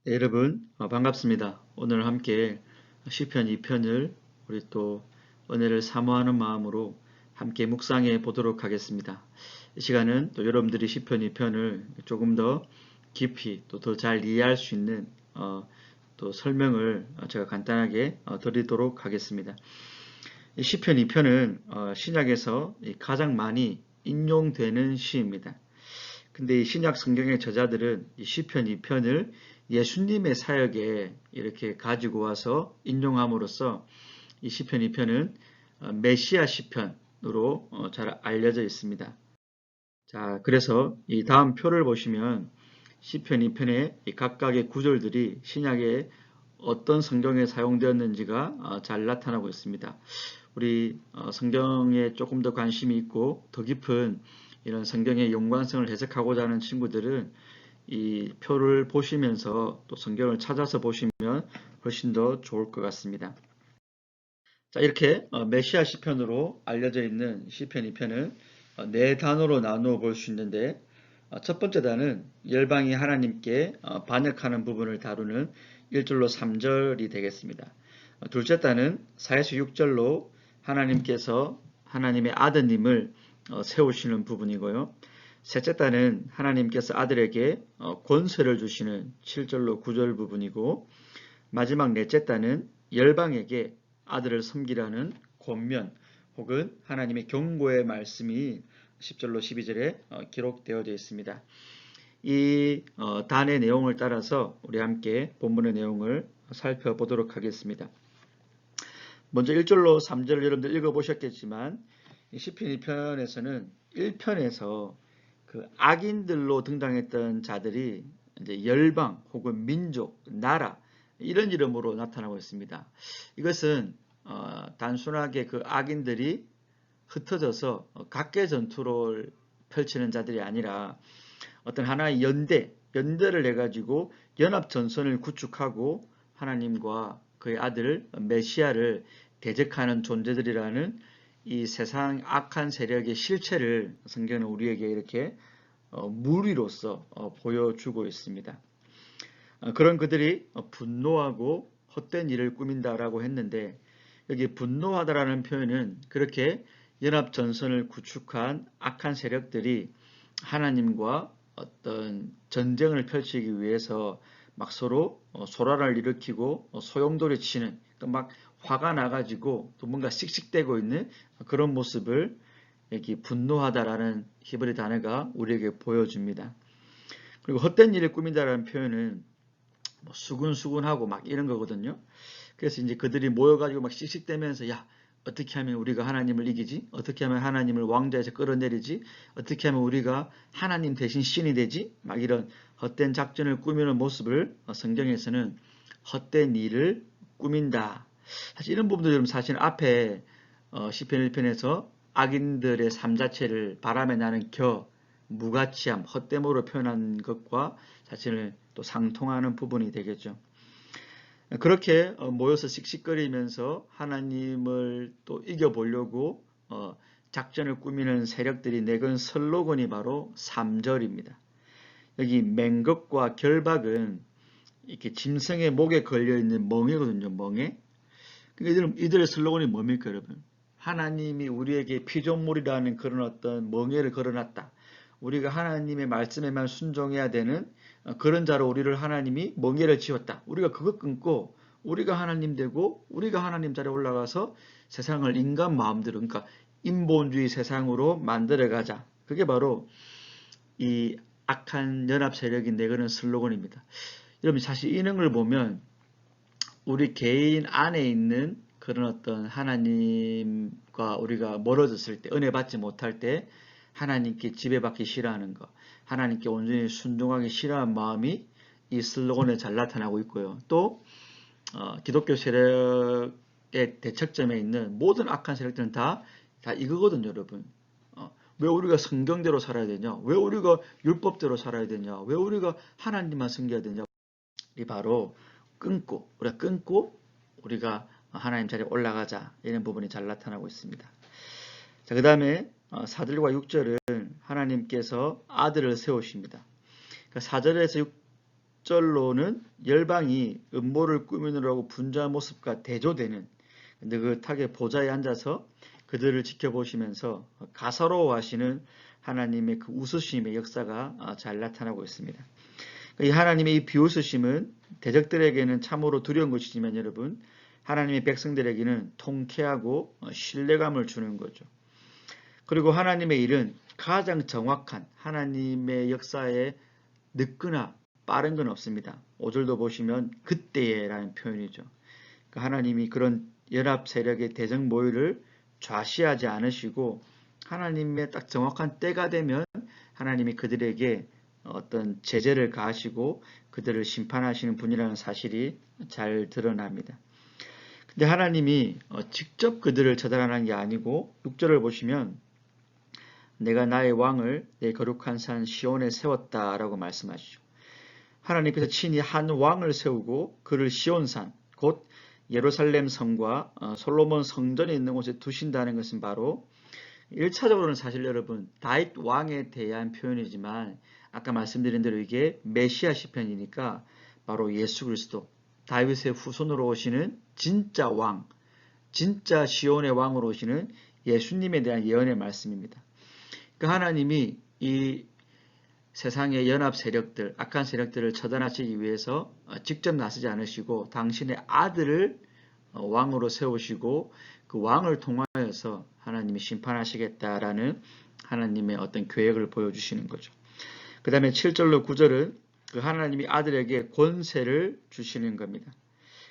네, 여러분 반갑습니다. 오늘 함께 시편 2편을 우리 또 은혜를 사모하는 마음으로 함께 묵상해 보도록 하겠습니다. 이 시간은 또 여러분들이 시편 2편을 조금 더 깊이 또 더 잘 이해할 수 있는 또 설명을 제가 간단하게 드리도록 하겠습니다. 이 시편 2편은 신약에서 가장 많이 인용되는 시입니다. 근데 이 신약 성경의 저자들은 이 시편 2편을 예수님의 사역에 이렇게 가지고 와서 인용함으로써 이 시편 2편은 메시아 시편으로 잘 알려져 있습니다. 자, 그래서 이 다음 표를 보시면 시편 2편의 각각의 구절들이 신약에 어떤 성경에 사용되었는지가 잘 나타나고 있습니다. 우리 성경에 조금 더 관심이 있고 더 깊은 이런 성경의 연관성을 해석하고자 하는 친구들은 이 표를 보시면서 또 성경을 찾아서 보시면 훨씬 더 좋을 것 같습니다. 자, 이렇게 메시아 시편으로 알려져 있는 시편 2편은 네 단어로 나누어 볼 수 있는데, 첫 번째 단은 열방이 하나님께 반역하는 부분을 다루는 1절로 3절이 되겠습니다. 둘째 단은 4에서 6절로 하나님께서 하나님의 아드님을 세우시는 부분이고요. 셋째 단은 하나님께서 아들에게 권세를 주시는 7절로 9절 부분이고, 마지막 넷째 단은 열방에게 아들을 섬기라는 권면 혹은 하나님의 경고의 말씀이 10절로 12절에 기록되어져 있습니다. 이 단의 내용을 따라서 우리 함께 본문의 내용을 살펴보도록 하겠습니다. 먼저 1절로 3절을 여러분들 읽어보셨겠지만 시편 2편에서는 1편에서 그 악인들로 등장했던 자들이 이제 열방 혹은 민족, 나라 이런 이름으로 나타나고 있습니다. 이것은 단순하게 그 악인들이 흩어져서 각계 전투를 펼치는 자들이 아니라 어떤 하나의 연대를 해가지고 연합 전선을 구축하고 하나님과 그의 아들 메시아를 대적하는 존재들이라는 이 세상 악한 세력의 실체를 성경은 우리에게 이렇게 무리로서 보여주고 있습니다. 그런 그들이 분노하고 헛된 일을 꾸민다라고 했는데, 여기 분노하다라는 표현은 그렇게 연합전선을 구축한 악한 세력들이 하나님과 어떤 전쟁을 펼치기 위해서 막 서로 소란을 일으키고 소용돌이 치는, 막 화가 나가지고 또 뭔가 씩씩대고 있는 그런 모습을 여기 분노하다라는 히브리 단어가 우리에게 보여줍니다. 그리고 헛된 일을 꾸민다라는 표현은 뭐 수군수군하고 막 이런 거거든요. 그래서 이제 그들이 모여가지고 막 씩씩대면서, 야, 어떻게 하면 우리가 하나님을 이기지? 어떻게 하면 하나님을 왕좌에서 끌어내리지? 어떻게 하면 우리가 하나님 대신 신이 되지? 막 이런 헛된 작전을 꾸미는 모습을 성경에서는 헛된 일을 꾸민다. 사실 이런 부분도 여러분 사실 앞에 시편 1편에서 악인들의 삶 자체를 바람에 나는 무가치함, 헛됨으로 표현한 것과 자신을 또 상통하는 부분이 되겠죠. 그렇게 모여서 씩씩거리면서 하나님을 또 이겨보려고 작전을 꾸미는 세력들이 내건 슬로건이 바로 3절입니다. 여기 맹극과 결박은 이렇게 짐승의 목에 걸려있는 멍에거든요. 멍에. 그러니까 이들의 슬로건이 뭡니까, 여러분? 하나님이 우리에게 피조물이라는 그런 어떤 멍에를 걸어놨다. 우리가 하나님의 말씀에만 순종해야 되는 그런 자로 우리를 하나님이 멍에를 지었다. 우리가 그것 끊고 우리가 하나님 되고 우리가 하나님 자리에 올라가서 세상을 인간 마음대로, 그러니까 인본주의 세상으로 만들어가자. 그게 바로 이 악한 연합 세력이 내거는 슬로건입니다. 여러분 사실 이런 걸 보면 우리 개인 안에 있는 그런 어떤 하나님과 우리가 멀어졌을 때, 은혜 받지 못할 때 하나님께 지배받기 싫어하는 것, 하나님께 온전히 순종하기 싫어하는 마음이 이 슬로건에 잘 나타나고 있고요. 또 기독교 세력의 대척점에 있는 모든 악한 세력들은 다 이거거든요, 여러분. 왜 우리가 성경대로 살아야 되냐? 왜 우리가 율법대로 살아야 되냐? 왜 우리가 하나님만 섬겨야 되냐? 이 바로 우리가 끊고 우리가 하나님 자리에 올라가자, 이런 부분이 잘 나타나고 있습니다. 자, 그 다음에 4절과 6절은 하나님께서 아들을 세우십니다. 그러니까 4절에서 6절로는 열방이 음모를 꾸미느라고 분주한 모습과 대조되는 느긋하게 보좌에 앉아서 그들을 지켜보시면서 가사로워하시는 하나님의 그 웃으심의 역사가 잘 나타나고 있습니다. 이 하나님의 이 비웃으심은 대적들에게는 참으로 두려운 것이지만 여러분, 하나님의 백성들에게는 통쾌하고 신뢰감을 주는 거죠. 그리고 하나님의 일은 가장 정확한 하나님의 역사에 늦거나 빠른 건 없습니다. 5절도 보시면 그때에라는 표현이죠. 그러니까 하나님이 그런 연합 세력의 대적 모의를 좌시하지 않으시고 하나님의 딱 정확한 때가 되면 하나님이 그들에게 어떤 제재를 가하시고 그들을 심판하시는 분이라는 사실이 잘 드러납니다. 근데 하나님이 직접 그들을 처단하는 게 아니고 6절을 보시면 내가 나의 왕을 내 거룩한 산 시온에 세웠다라고 말씀하시죠. 하나님께서 친히 한 왕을 세우고 그를 시온산 곧 예루살렘 성과 솔로몬 성전에 있는 곳에 두신다는 것은 바로 1차적으로는 사실 여러분 다윗 왕에 대한 표현이지만 아까 말씀드린 대로 이게 메시아 시편이니까 바로 예수 그리스도 다윗의 후손으로 오시는 진짜 왕, 진짜 시온의 왕으로 오시는 예수님에 대한 예언의 말씀입니다. 그 하나님이 이 세상의 연합 세력들, 악한 세력들을 처단하시기 위해서 직접 나서지 않으시고 당신의 아들을 왕으로 세우시고 그 왕을 통하여서 하나님이 심판하시겠다라는 하나님의 어떤 계획을 보여주시는 거죠. 그 다음에 7절로 9절은 그 하나님이 아들에게 권세를 주시는 겁니다.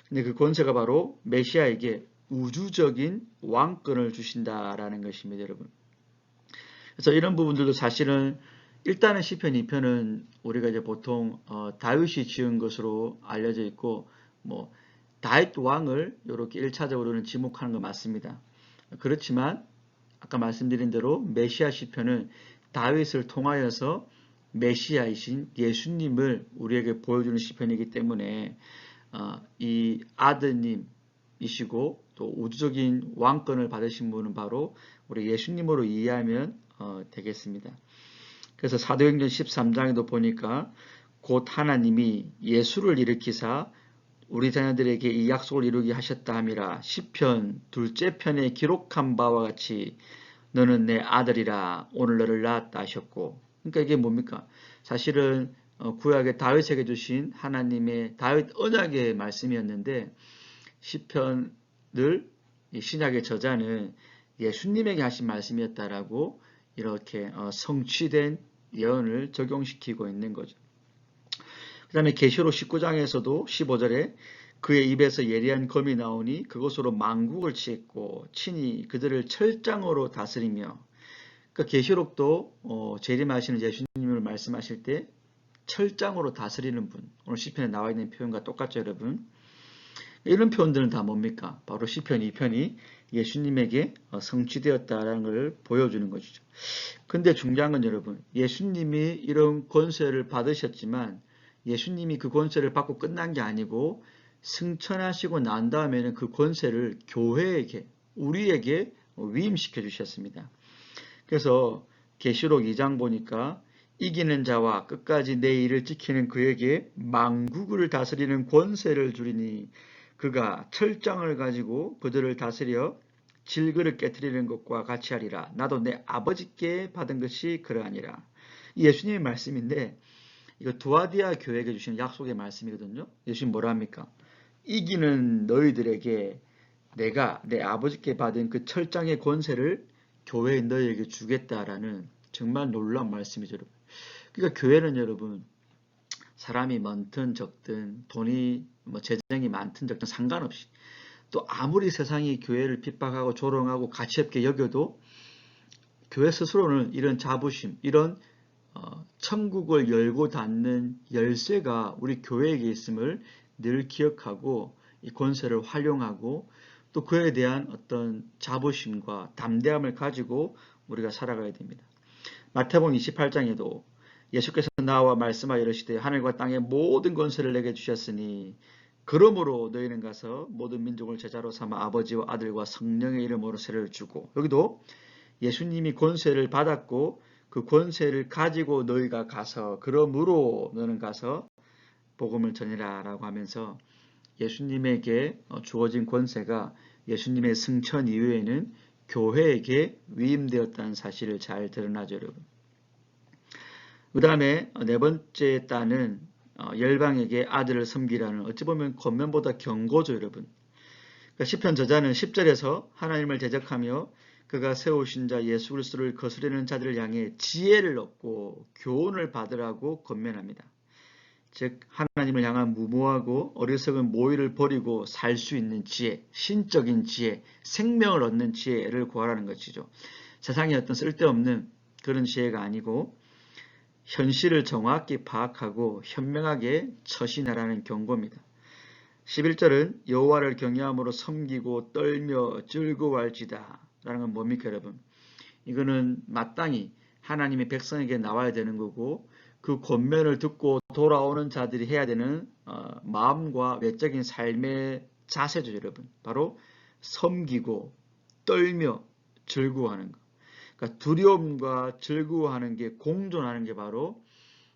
근데 그 권세가 바로 메시아에게 우주적인 왕권을 주신다라는 것입니다, 여러분. 그래서 이런 부분들도 사실은 일단은 시편 2편은 우리가 이제 보통 다윗이 지은 것으로 알려져 있고 뭐 다윗 왕을 이렇게 1차적으로는 지목하는 거 맞습니다. 그렇지만 아까 말씀드린 대로 메시아 시편은 다윗을 통하여서 메시아이신 예수님을 우리에게 보여주는 시편이기 때문에 이 아드님이시고 또 우주적인 왕권을 받으신 분은 바로 우리 예수님으로 이해하면 되겠습니다. 그래서 사도행전 13장에도 보니까 곧 하나님이 예수를 일으키사 우리 자녀들에게 이 약속을 이루게 하셨다 함이라. 시편 둘째 편에 기록한 바와 같이 너는 내 아들이라 오늘 너를 낳았다 하셨고, 그러니까 이게 뭡니까? 사실은 구약의 다윗에게 주신 하나님의 다윗 언약의 말씀이었는데 시편을 신약의 저자는 예수님에게 하신 말씀이었다라고 이렇게 성취된 예언을 적용시키고 있는 거죠. 그 다음에 계시록 19장에서도 15절에 그의 입에서 예리한 검이 나오니 그것으로 만국을 치했고 친히 그들을 철장으로 다스리며, 그러니까 계시록도 재림하시는 예수님을 말씀하실 때 철장으로 다스리는 분, 오늘 시편에 나와 있는 표현과 똑같죠, 여러분. 이런 표현들은 다 뭡니까? 바로 시편 2편이 예수님에게 성취되었다는 걸 보여주는 것이죠. 근데 중요한 건 여러분, 예수님이 이런 권세를 받으셨지만 예수님이 그 권세를 받고 끝난 게 아니고 승천하시고 난 다음에는 그 권세를 교회에게, 우리에게 위임시켜 주셨습니다. 그래서 계시록 2장 보니까 이기는 자와 끝까지 내 일을 지키는 그에게 만국을 다스리는 권세를 주리니 그가 철장을 가지고 그들을 다스려 질그를 깨뜨리는 것과 같이 하리라. 나도 내 아버지께 받은 것이 그러하니라. 예수님의 말씀인데 이거 두아디아 교회에게 주시는 약속의 말씀이거든요. 예수님 뭐라 합니까? 이기는 너희들에게 내가 내 아버지께 받은 그 철장의 권세를 교회에 너희에게 주겠다라는 정말 놀라운 말씀이죠, 여러분. 그러니까 교회는 여러분 사람이 많든 적든 돈이 재정이 많든 적든 상관없이 또 아무리 세상이 교회를 핍박하고 조롱하고 가치없게 여겨도 교회 스스로는 이런 자부심, 이런 천국을 열고 닫는 열쇠가 우리 교회에게 있음을 늘 기억하고 이 권세를 활용하고 또 그에 대한 어떤 자부심과 담대함을 가지고 우리가 살아가야 됩니다. 마태복음 28장에도 예수께서 나와 말씀하여 이르시되 하늘과 땅의 모든 권세를 내게 주셨으니 그러므로 너희는 가서 모든 민족을 제자로 삼아 아버지와 아들과 성령의 이름으로 세례를 주고, 여기도 예수님이 권세를 받았고 그 권세를 가지고 너희가 가서 그러므로 너는 가서 복음을 전해라 라고 하면서 예수님에게 주어진 권세가 예수님의 승천 이후에는 교회에게 위임되었다는 사실을 잘 드러나죠, 여러분. 그 다음에 네 번째 따는 열방에게 아들을 섬기라는 어찌 보면 권면보다 경고죠, 여러분. 그러니까 시편 저자는 10절에서 하나님을 대적하며 그가 세우신 자 예수 그리스도를 거스르는 자들을 향해 지혜를 얻고 교훈을 받으라고 권면합니다. 즉 하나님을 향한 무모하고 어리석은 모의를 버리고 살 수 있는 지혜, 신적인 지혜, 생명을 얻는 지혜를 구하라는 것이죠. 세상에 어떤 쓸데없는 그런 지혜가 아니고 현실을 정확히 파악하고 현명하게 처신하라는 경고입니다. 11절은 여호와를 경외함으로 섬기고 떨며 즐거워할지다 라는 건 뭡니까, 여러분? 이거는 마땅히 하나님의 백성에게 나와야 되는 거고 그 권면을 듣고 돌아오는 자들이 해야 되는 마음과 외적인 삶의 자세죠, 여러분. 바로 섬기고 떨며 즐거워하는 것. 그러니까 두려움과 즐거워하는 게 공존하는 게 바로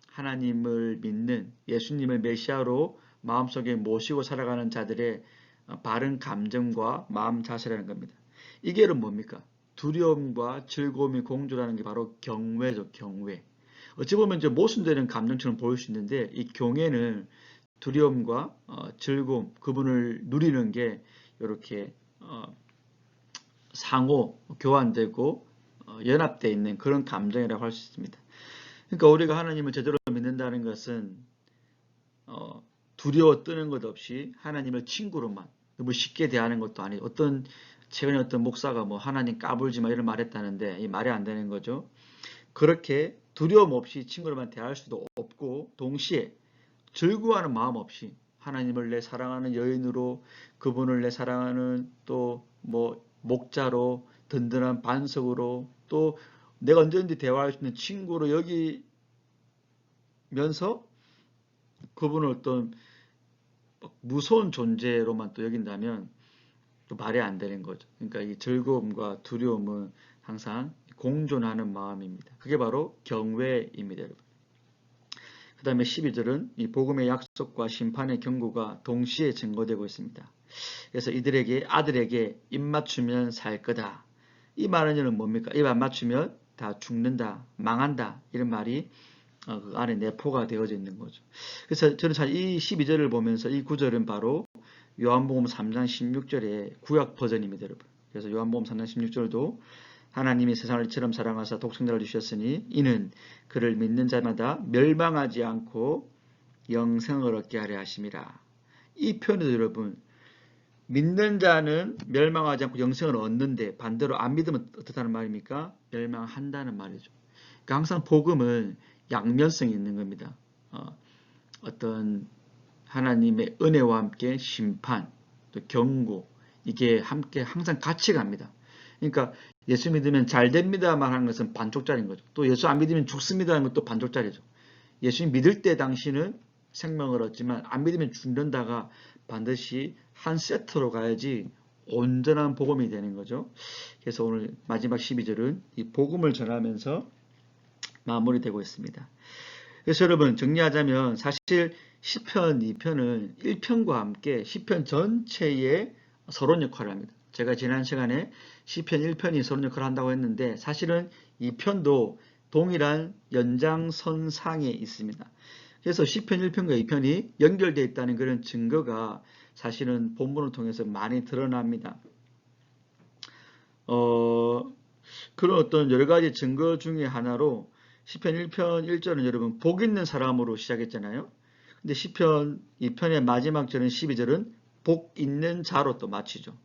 하나님을 믿는 예수님을 메시아로 마음속에 모시고 살아가는 자들의 바른 감정과 마음 자세라는 겁니다. 이게 뭡니까? 두려움과 즐거움이 공존하는 게 바로 경외죠, 경외. 어찌 보면 이제 모순되는 감정처럼 보일 수 있는데 이 경외는 두려움과 즐거움, 그분을 누리는 게 이렇게 상호 교환되고 연합되어 있는 그런 감정이라고 할 수 있습니다. 그러니까 우리가 하나님을 제대로 믿는다는 것은 두려워 뜨는 것 없이 하나님을 친구로만 너무 쉽게 대하는 것도 아니고 최근에 어떤 목사가 뭐 하나님 까불지 마 이런 말 했다는데 이 말이 안 되는 거죠. 그렇게 두려움 없이 친구로만 대할 수도 없고 동시에 즐거워하는 마음 없이 하나님을 내 사랑하는 여인으로 그분을 내 사랑하는 또 뭐 목자로 든든한 반석으로 또 내가 언제든지 대화할 수 있는 친구로 여기면서 그분을 어떤 무서운 존재로만 또 여긴다면 또 말이 안 되는 거죠. 그러니까 이 즐거움과 두려움은 항상 공존하는 마음입니다. 그게 바로 경외입니다, 여러분. 그 다음에 12절은 이 복음의 약속과 심판의 경고가 동시에 증거되고 있습니다. 그래서 이들에게 아들에게 입맞추면 살 거다. 이 말은 뭡니까? 입 안 맞추면 다 죽는다, 망한다 이런 말이 그 안에 내포가 되어져 있는 거죠. 그래서 저는 잘 이 12절을 보면서 이 구절은 바로 요한복음 3장 16절의 구약 버전입니다, 여러분. 그래서 요한복음 3장 16절도 하나님이 세상을 이처럼 사랑하사 독생자를 주셨으니 이는 그를 믿는 자마다 멸망하지 않고 영생을 얻게 하려 하심이라. 이 표현에도 여러분 믿는 자는 멸망하지 않고 영생을 얻는데 반대로 안 믿으면 어떻다는 말입니까? 멸망한다는 말이죠. 그러니까 항상 복음은 양면성이 있는 겁니다. 어떤 하나님의 은혜와 함께 심판, 또 경고 이게 함께 항상 같이 갑니다. 그러니까 예수 믿으면 잘 됩니다만 하는 것은 반쪽짜리인 거죠. 또 예수 안 믿으면 죽습니다 하는 것도 반쪽짜리죠. 예수 믿을 때 당신은 생명을 얻지만 안 믿으면 죽는다가 반드시 한 세트로 가야지 온전한 복음이 되는 거죠. 그래서 오늘 마지막 12절은 이 복음을 전하면서 마무리되고 있습니다. 그래서 여러분 정리하자면 사실 시편 2편은 1편과 함께 시편 전체의 서론 역할을 합니다. 제가 지난 시간에 시편 1편이 서론 역할을 한다고 했는데 사실은 2편도 동일한 연장선상에 있습니다. 그래서 시편 1편과 2편이 연결되어 있다는 그런 증거가 사실은 본문을 통해서 많이 드러납니다. 그런 어떤 여러 가지 증거 중에 하나로 시편 1편 1절은 여러분 복 있는 사람으로 시작했잖아요. 근데 시편 2편의 마지막 절은 12절은 복 있는 자로 또 마치죠.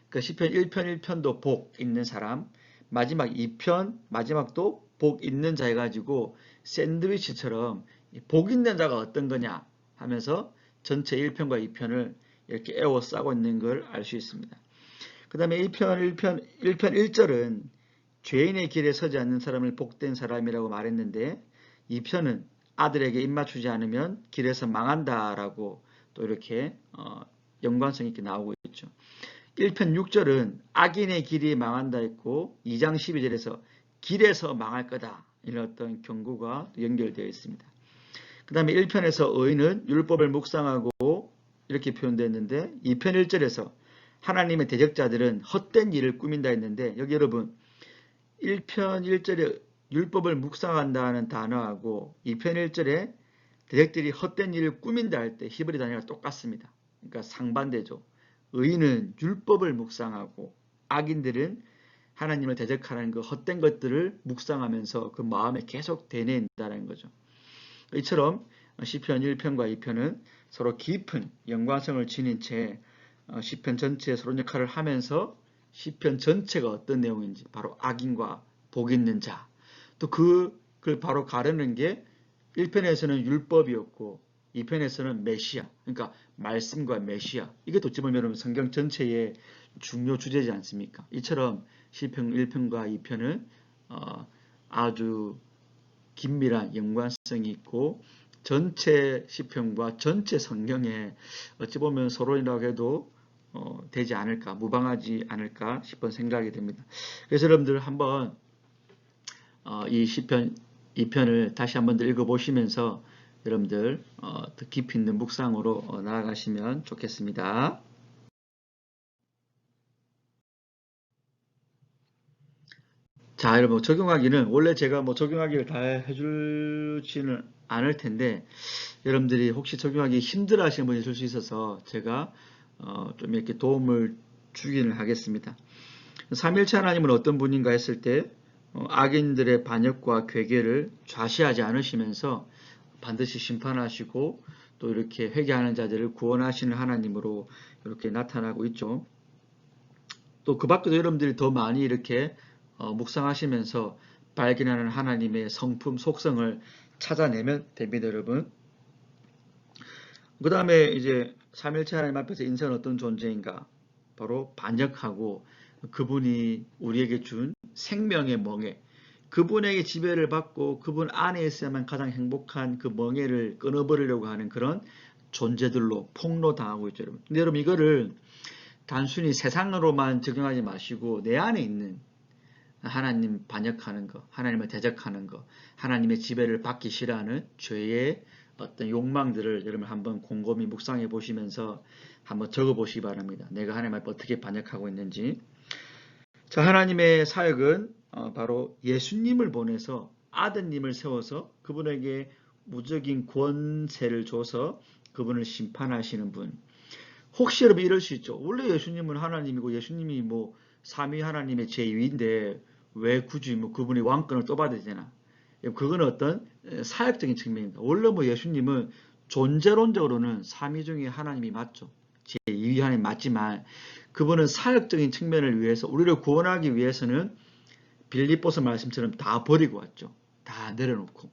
그러니까 시편 1편 1편도 복 있는 사람, 마지막 2편 마지막도 복 있는 자 해가지고 샌드위치처럼 복 있는 자가 어떤 거냐 하면서 전체 1편과 2편을 이렇게 에워싸고 있는 걸 알 수 있습니다. 그 다음에 1편 1절은 죄인의 길에 서지 않는 사람을 복된 사람이라고 말했는데 2편은 아들에게 입맞추지 않으면 길에서 망한다라고 또 이렇게 연관성 있게 나오고 있죠. 1편 6절은 악인의 길이 망한다 했고 2장 12절에서 길에서 망할 거다 이런 어떤 경고가 연결되어 있습니다. 그 다음에 1편에서 의인은 율법을 묵상하고 이렇게 표현되어 있는데 2편 1절에서 하나님의 대적자들은 헛된 일을 꾸민다 했는데 여기 여러분 1편 1절에 율법을 묵상한다는 단어하고 2편 1절에 대적들이 헛된 일을 꾸민다 할 때 히브리 단어가 똑같습니다. 그러니까 상반되죠. 의인은 율법을 묵상하고 악인들은 하나님을 대적하는 그 헛된 것들을 묵상하면서 그 마음에 계속 되뇌인다는 거죠. 이처럼 시편 1편과 2편은 서로 깊은 연관성을 지닌 채 시편 전체의 서론 역할을 하면서 시편 전체가 어떤 내용인지 바로 악인과 복 있는 자, 또 그걸 바로 가르는 게 1편에서는 율법이었고 2편에서는 메시아, 그러니까 말씀과 메시아, 이게 어찌 보면 여러분 성경 전체의 중요 주제지 않습니까? 이처럼 시편 1편과 2편은 아주 긴밀한 연관성이 있고 전체 시편과 전체 성경에 어찌 보면 서론이라고 해도 되지 않을까, 무방하지 않을까 싶은 생각이 듭니다. 그래서 여러분들 한번 이 시편 2편을 다시 한번 더 읽어보시면서 여러분들 더 깊이 있는 묵상으로 나아가시면 좋겠습니다. 자, 여러분 적용하기는 원래 제가 적용하기를 다 해주지는 않을 텐데 여러분들이 혹시 적용하기 힘들어 하시는 분이 있을 수 있어서 제가 좀 이렇게 도움을 주기는 하겠습니다. 삼일체 하나님은 어떤 분인가 했을 때 악인들의 반역과 괴계를 좌시하지 않으시면서 반드시 심판하시고 또 이렇게 회개하는 자들을 구원하시는 하나님으로 이렇게 나타나고 있죠. 또 그 밖에도 여러분들이 더 많이 이렇게 묵상하시면서 발견하는 하나님의 성품, 속성을 찾아내면 됩니다, 여러분. 그 다음에 이제 삼일체 하나님 앞에서 인생은 어떤 존재인가? 바로 반역하고 그분이 우리에게 준 생명의 멍에, 그분에게 지배를 받고 그분 안에 있어야만 가장 행복한 그 멍에를 끊어버리려고 하는 그런 존재들로 폭로당하고 있죠, 여러분. 근데 여러분 이거를 단순히 세상으로만 적용하지 마시고 내 안에 있는 하나님 반역하는 거, 하나님을 대적하는 거, 하나님의 지배를 받기 싫어하는 죄의 어떤 욕망들을 여러분 한번 곰곰이 묵상해 보시면서 한번 적어 보시기 바랍니다. 내가 하나님 앞에 어떻게 반역하고 있는지. 자, 하나님의 사역은 바로 예수님을 보내서 아드님을 세워서 그분에게 무적인 권세를 줘서 그분을 심판하시는 분. 혹시 여러분 이럴 수 있죠. 원래 예수님은 하나님이고 예수님이 삼위 하나님의 제2인데 왜 굳이 그분이 왕권을 또 받아야 되나? 그건 어떤 사역적인 측면입니다. 원래 예수님은 존재론적으로는 삼위 중에 하나님이 맞죠. 제2위 하나님 맞지만 그분은 사역적인 측면을 위해서 우리를 구원하기 위해서는 빌립보서 말씀처럼 다 버리고 왔죠. 다 내려놓고.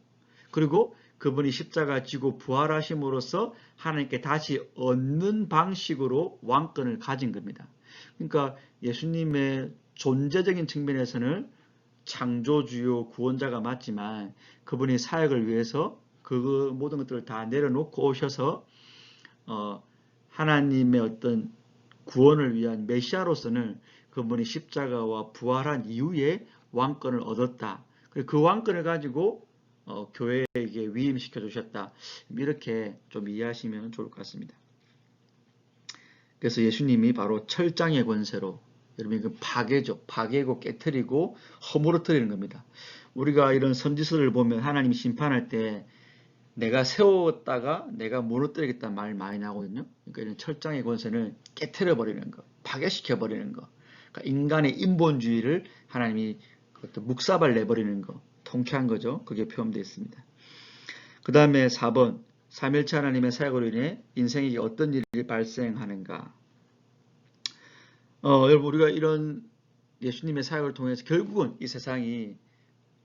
그리고 그분이 십자가 지고 부활하심으로써 하나님께 다시 얻는 방식으로 왕권을 가진 겁니다. 그러니까 예수님의 존재적인 측면에서는 창조주요 구원자가 맞지만 그분이 사역을 위해서 그 모든 것들을 다 내려놓고 오셔서 하나님의 어떤 구원을 위한 메시아로서는 그분이 십자가와 부활한 이후에 왕권을 얻었다. 그 왕권을 가지고 교회에게 위임시켜 주셨다. 이렇게 좀 이해하시면 좋을 것 같습니다. 그래서 예수님이 바로 철장의 권세로 여러분 그 파괴죠. 파괴고 깨트리고 허물어뜨리는 겁니다. 우리가 이런 선지서를 보면 하나님이 심판할 때 내가 세웠다가 내가 무너뜨리겠다는 말 많이 나오거든요. 그러니까 이런 철장의 권세는 깨트려 버리는 거, 파괴시켜 버리는 거. 그러니까 인간의 인본주의를 하나님이 그것도 묵사발 내버리는 거, 통쾌한 거죠. 그게 표현되어 있습니다. 그 다음에 4번, 삼일체 하나님의 사역으로 인해 인생에게 어떤 일이 발생하는가. 여러분 우리가 이런 예수님의 사역을 통해서 결국은 이 세상이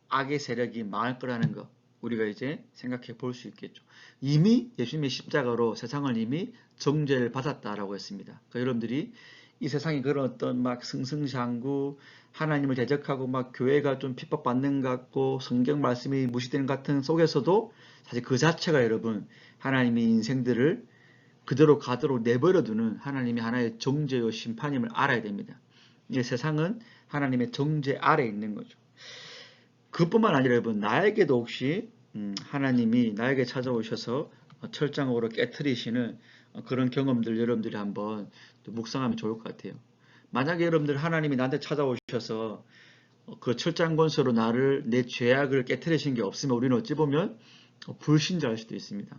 악의 세력이 망할 거라는 거 우리가 이제 생각해 볼 수 있겠죠. 이미 예수님의 십자가로 세상을 이미 정죄를 받았다라고 했습니다. 그러니까 여러분들이 이 세상에 그런 어떤 승승장구 하나님을 대적하고 교회가 좀 핍박받는 것 같고 성경 말씀이 무시되는 것 같은 속에서도 사실 그 자체가 여러분 하나님의 인생들을 그대로 가도록 내버려두는 하나님의 하나의 정죄요 심판임을 알아야 됩니다. 이 세상은 하나님의 정죄 아래에 있는 거죠. 그뿐만 아니라 여러분 나에게도 혹시 하나님이 나에게 찾아오셔서 철장으로 깨트리시는 그런 경험들 여러분들이 한번 또 묵상하면 좋을 것 같아요. 만약에 여러분들 하나님이 나한테 찾아오셔서 그 철장 권세로 나를 내 죄악을 깨트리신 게 없으면 우리는 어찌 보면 불신자일 수도 있습니다.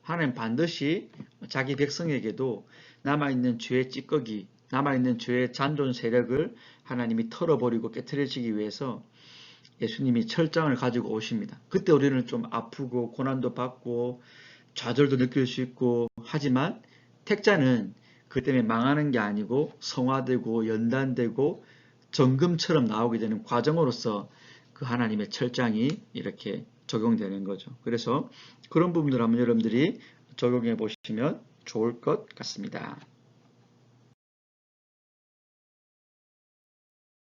하나님 반드시 자기 백성에게도 남아있는 죄의 찌꺼기, 남아있는 죄의 잔존 세력을 하나님이 털어버리고 깨트리시기 위해서 예수님이 철장을 가지고 오십니다. 그때 우리는 좀 아프고 고난도 받고 좌절도 느낄 수 있고 하지만 택자는 그 때문에 망하는 게 아니고 성화되고 연단되고 정금처럼 나오게 되는 과정으로서 그 하나님의 철장이 이렇게 적용되는 거죠. 그래서 그런 부분들 한번 여러분들이 적용해 보시면 좋을 것 같습니다.